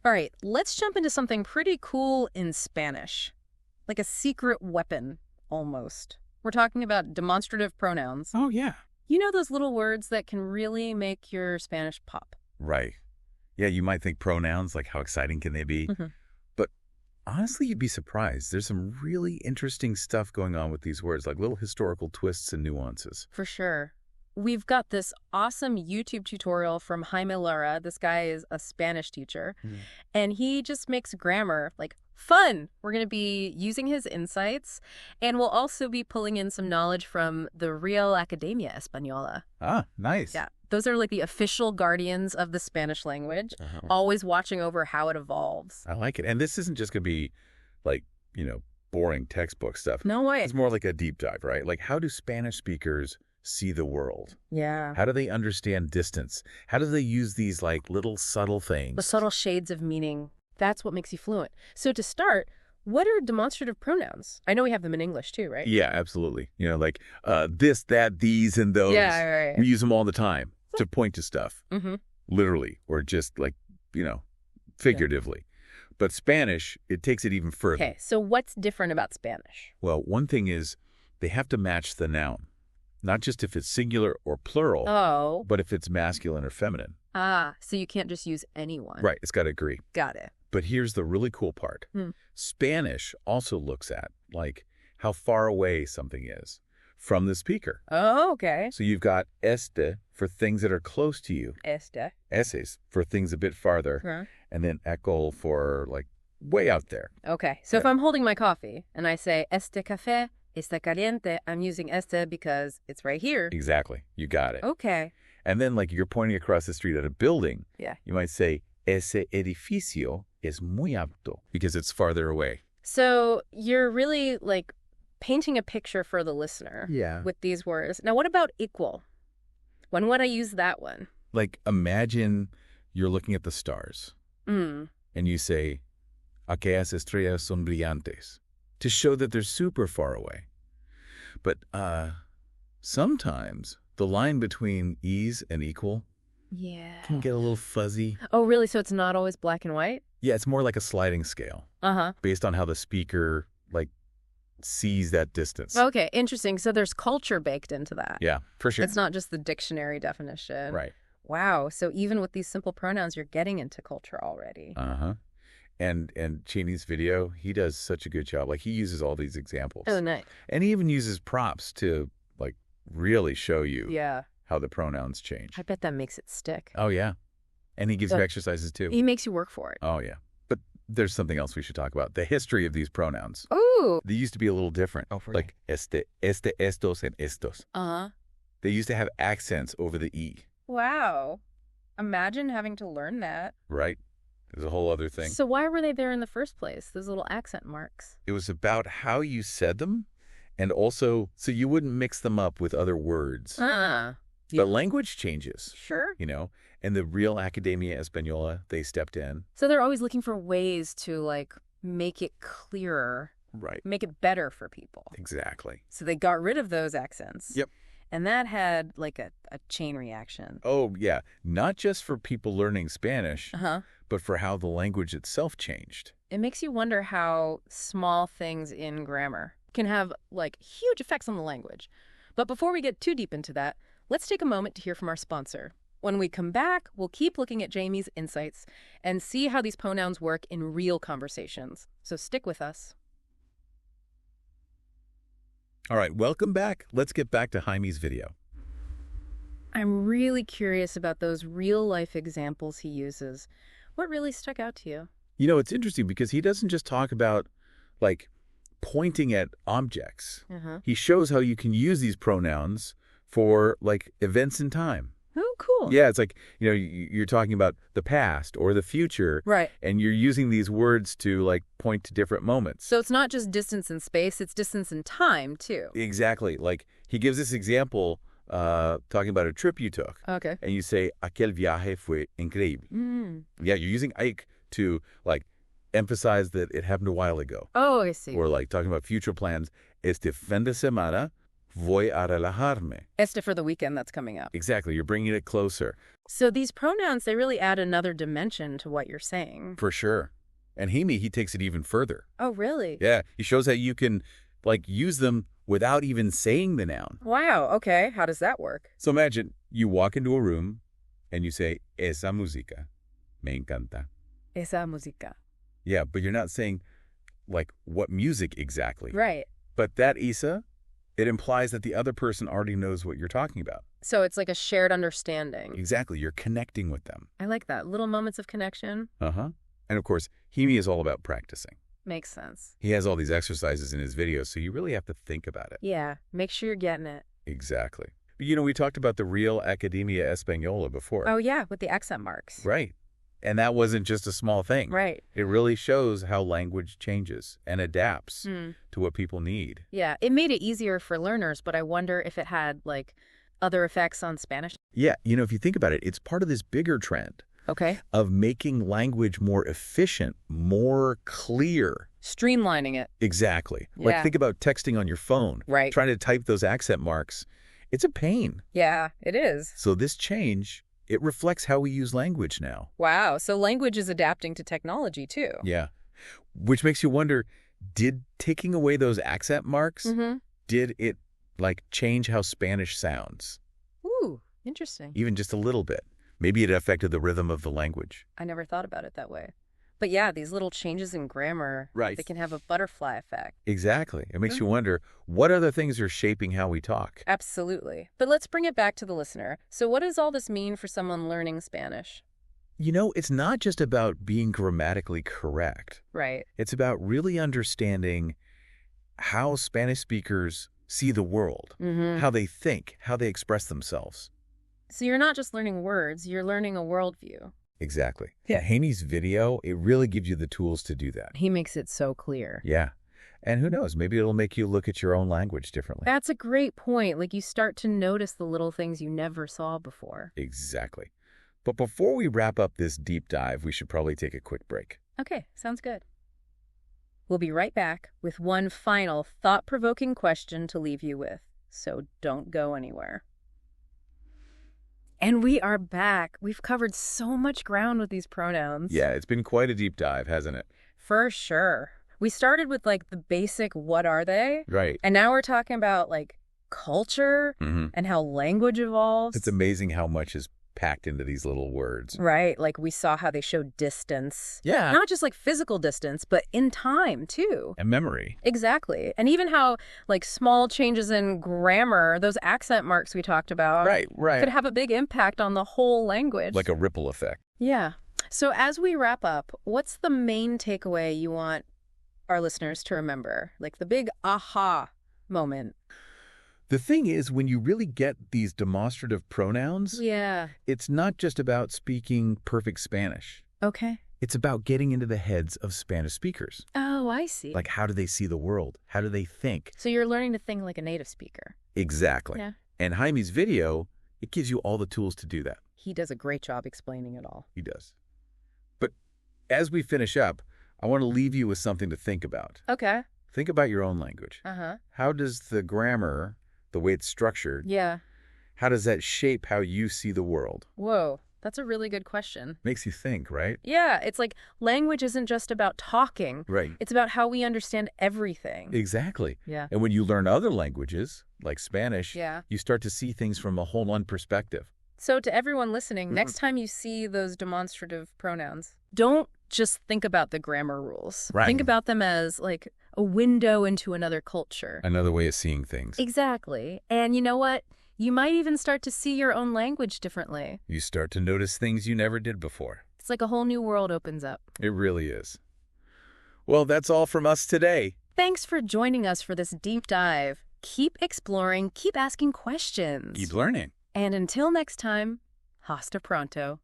All right, let's jump into something pretty cool in Spanish. Like a secret weapon, almost. We're talking about demonstrative pronouns. Oh, yeah. You know those little words that can really make your Spanish pop? Right. Yeah, you might think pronouns, like how exciting can they be? But honestly, you'd be surprised. There's some really interesting stuff going on with these words, like little historical twists and nuances. For sure. We've got this awesome YouTube tutorial from Jaime Lara. This guy is a Spanish teacher, and he just makes grammar, like, fun. We're going to be using his insights, and we'll also be pulling in some knowledge from the Real Academia Española. Ah, nice. Yeah, those are like the official guardians of the Spanish language, always watching over how it evolves. I like it. And this isn't just going to be like, boring textbook stuff. No way. It's more like a deep dive, right? Like, how do Spanish speakers see the world? Yeah. How do they understand distance? How do they use these like little subtle things? The subtle shades of meaning. That's what makes you fluent. So to start, what are demonstrative pronouns? I know we have them in English too, right? Yeah, absolutely. Like this, that, these, and those. Yeah, right. We use them all the time to point to stuff, literally, or just like, figuratively. But Spanish, it takes it even further. Okay, so what's different about Spanish? Well, one thing is they have to match the noun. Not just if it's singular or plural, but if it's masculine or feminine. Ah, so you can't just use anyone. Right, it's got to agree. Got it. But here's the really cool part. Spanish also looks at, like, how far away something is from the speaker. Oh, okay. So you've got este for things that are close to you. Este. Eses for things a bit farther. And then ecol for, like, way out there. Okay, so if I'm holding my coffee and I say este café está caliente, I'm using este because it's right here. Exactly. You got it. Okay. And then, like, you're pointing across the street at a building. Yeah. You might say, ese edificio es muy alto, because it's farther away. So you're really, like, painting a picture for the listener with these words. Now, what about equal? When would I use that one? Like, imagine you're looking at the stars. And you say, aquellas estrellas son brillantes, to show that they're super far away. But sometimes the line between is and equal can get a little fuzzy. Oh, really? So it's not always black and white? Yeah, it's more like a sliding scale. Based on how the speaker, like, sees that distance. Okay, interesting. So there's culture baked into that. Yeah, for sure. It's not just the dictionary definition. Right. Wow. So even with these simple pronouns, you're getting into culture already. And Cheney's video, he does such a good job. Like, he uses all these examples. Oh, nice. And he even uses props to, like, really show you how the pronouns change. I bet that makes it stick. Oh, yeah. And he gives you exercises, too. He makes you work for it. Oh, yeah. But there's something else we should talk about. The history of these pronouns. Ooh. They used to be a little different. Oh, for like este, estos, and estos. Uh-huh. They used to have accents over the E. Wow. Imagine having to learn that. Right? There's a whole other thing. So why were they there in the first place, those little accent marks? It was about how you said them, and also so you wouldn't mix them up with other words. But language changes. Sure. And the Real Academia Española, they stepped in. So they're always looking for ways to, like, make it clearer. Right. Make it better for people. Exactly. So they got rid of those accents. Yep. And that had, like, a chain reaction. Oh, yeah. Not just for people learning Spanish, but for how the language itself changed. It makes you wonder how small things in grammar can have, like, huge effects on the language. But before we get too deep into that, let's take a moment to hear from our sponsor. When we come back, we'll keep looking at Jamie's insights and see how these pronouns work in real conversations. So stick with us. All right, welcome back. Let's get back to Jaime's video. I'm really curious about those real-life examples he uses. What really stuck out to you? It's interesting because he doesn't just talk about, like, pointing at objects. He shows how you can use these pronouns for, like, events in time. Oh, cool. Yeah, it's like, you're talking about the past or the future. Right. And you're using these words to, like, point to different moments. So it's not just distance in space, it's distance in time, too. Exactly. Like, he gives this example talking about a trip you took. Okay. And you say, aquel viaje fue increíble. Yeah, you're using Ike to, like, emphasize that it happened a while ago. Oh, I see. Or, like, talking about future plans. Este fin de semana voy a relajarme. Este for the weekend that's coming up. Exactly. You're bringing it closer. So these pronouns, they really add another dimension to what you're saying. For sure. And he takes it even further. Oh, really? Yeah. He shows how you can, use them without even saying the noun. Wow. Okay. How does that work? So imagine you walk into a room and you say, esa música me encanta. Esa música. Yeah, but you're not saying, what music exactly. Right. But that esa, it implies that the other person already knows what you're talking about. So it's like a shared understanding. Exactly. You're connecting with them. I like that. Little moments of connection. Uh-huh. And of course, Himi is all about practicing. Makes sense. He has all these exercises in his videos, so you really have to think about it. Yeah. Make sure you're getting it. Exactly. But, we talked about the Real Academia Española before. Oh, yeah. With the accent marks. Right. And that wasn't just a small thing. Right. It really shows how language changes and adapts to what people need. Yeah. It made it easier for learners, but I wonder if it had, other effects on Spanish. Yeah. If you think about it, it's part of this bigger trend. Okay. Of making language more efficient, more clear. Streamlining it. Exactly. Yeah. Think about texting on your phone. Right. Trying to type those accent marks. It's a pain. Yeah, it is. So this change, it reflects how we use language now. Wow. So language is adapting to technology, too. Yeah. Which makes you wonder, did taking away those accent marks, did it, change how Spanish sounds? Ooh, interesting. Even just a little bit. Maybe it affected the rhythm of the language. I never thought about it that way. But yeah, these little changes in grammar, right, they can have a butterfly effect. Exactly. It makes you wonder, what other things are shaping how we talk? Absolutely. But let's bring it back to the listener. So what does all this mean for someone learning Spanish? It's not just about being grammatically correct. Right. It's about really understanding how Spanish speakers see the world, how they think, how they express themselves. So you're not just learning words, you're learning a worldview. Exactly. Yeah, Haney's video, it really gives you the tools to do that. He makes it so clear. Yeah. And who knows, maybe it'll make you look at your own language differently. That's a great point. You start to notice the little things you never saw before. Exactly. But before we wrap up this deep dive, we should probably take a quick break. Okay, sounds good. We'll be right back with one final thought-provoking question to leave you with. So don't go anywhere. And we are back. We've covered so much ground with these pronouns. Yeah, it's been quite a deep dive, hasn't it? For sure. We started with the basic what are they? Right. And now we're talking about culture and how language evolves. It's amazing how much is packed into these little words. Right. We saw how they show distance. Yeah. Not just physical distance, but in time too. And memory. Exactly. And even how small changes in grammar, those accent marks we talked about, right, could have a big impact on the whole language. Like a ripple effect. Yeah. So as we wrap up, what's the main takeaway you want our listeners to remember? The big aha moment. The thing is, when you really get these demonstrative pronouns, it's not just about speaking perfect Spanish. Okay. It's about getting into the heads of Spanish speakers. Oh, I see. How do they see the world? How do they think? So you're learning to think like a native speaker. Exactly. Yeah. And Jaime's video, it gives you all the tools to do that. He does a great job explaining it all. He does. But as we finish up, I want to leave you with something to think about. Okay. Think about your own language. How does the grammar, the way it's structured, how does that shape how you see the world? Whoa, that's a really good question. Makes you think, right? Yeah, it's language isn't just about talking. Right. It's about how we understand everything. Exactly. Yeah. And when you learn other languages, like Spanish, Yeah. you start to see things from a whole new perspective. So to everyone listening, next time you see those demonstrative pronouns, don't just think about the grammar rules. Right. Think about them as a window into another culture. Another way of seeing things. Exactly. And you know what? You might even start to see your own language differently. You start to notice things you never did before. It's a whole new world opens up. It really is. Well, that's all from us today. Thanks for joining us for this deep dive. Keep exploring, keep asking questions. Keep learning. And until next time, hasta pronto.